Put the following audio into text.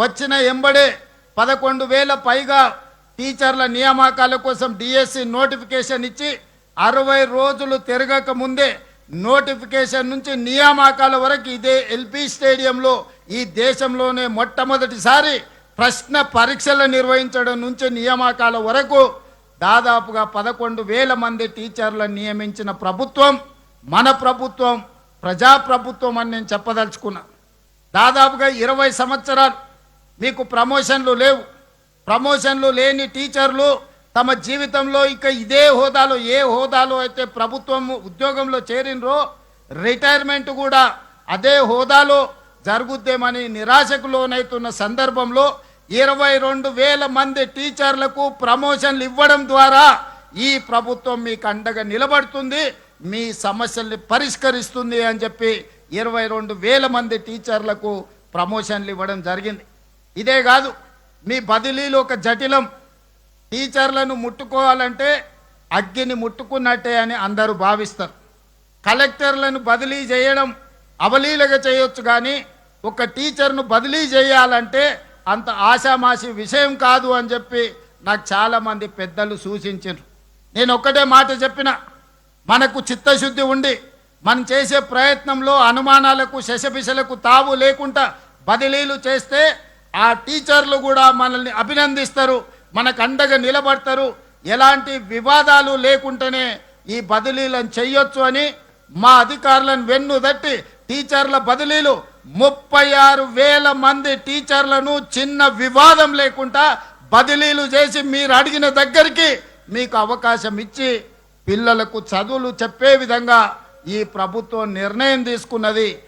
వచ్చిన ఎంబడే 11,000 పైగా టీచర్ల నియామకాల కోసం డిఎస్సి నోటిఫికేషన్ ఇచ్చి 60 రోజులు తిరగక ముందే నోటిఫికేషన్ నుంచి నియామకాల వరకు ఇదే ఎల్పి స్టేడియంలో ఈ దేశంలోనే మొట్టమొదటిసారి ప్రశ్న పరీక్షలు నిర్వహించడం నుంచి నియామకాల వరకు దాదాపుగా 11,000 మంది టీచర్లను నియమించిన ప్రభుత్వం మన ప్రభుత్వం, ప్రజాప్రభుత్వం అని నేను చెప్పదలుచుకున్నా. దాదాపుగా 20 సంవత్సరాలు మీకు ప్రమోషన్లు లేవు. ప్రమోషన్లు లేని టీచర్లు తమ జీవితంలో ఇక ఇదే హోదాలో, ఏ హోదాలో అయితే ప్రభుత్వం ఉద్యోగంలో చేరినరో రిటైర్మెంట్ కూడా అదే హోదాలో జరుగుద్దేమని నిరాశకు లోనైతున్న సందర్భంలో 22,000 మంది టీచర్లకు ప్రమోషన్లు ఇవ్వడం ద్వారా ఈ ప్రభుత్వం మీకు అండగా నిలబడుతుంది, మీ సమస్యల్ని పరిష్కరిస్తుంది అని చెప్పి 22,000 మంది టీచర్లకు ప్రమోషన్లు ఇవ్వడం జరిగింది. ఇదే కాదు, మీ బదిలీలు ఒక జటిలం. టీచర్లను ముట్టుకోవాలంటే అగ్గిని ముట్టుకున్నట్టే అని అందరూ భావిస్తారు. కలెక్టర్లను బదిలీ చేయడం అవలీలగా చేయొచ్చు, కానీ ఒక టీచర్ను బదిలీ చేయాలంటే అంత ఆషామాషి విషయం కాదు అని చెప్పి నాకు చాలామంది పెద్దలు సూచించారు. నేను ఒక్కటే మాట చెప్పిన, మనకు చిత్తశుద్ధి ఉండి మనం చేసే ప్రయత్నంలో అనుమానాలకు శశపిశలకు తావు లేకుండా బదిలీలు చేస్తే ఆ టీచర్లు కూడా మనల్ని అభినందిస్తారు, మనకు అండగా నిలబడతారు. ఎలాంటి వివాదాలు లేకుండానే ఈ బదిలీలను చెయ్యొచ్చు అని మా అధికారులను వెన్నుదట్టి టీచర్ల బదిలీలు 36,000 మంది టీచర్లను చిన్న వివాదం లేకుండా బదిలీలు చేసి మీరు అడిగిన దగ్గరికి మీకు అవకాశం ఇచ్చి పిల్లలకు చదువులు చెప్పే విధంగా ఈ ప్రభుత్వం నిర్ణయం తీసుకున్నది.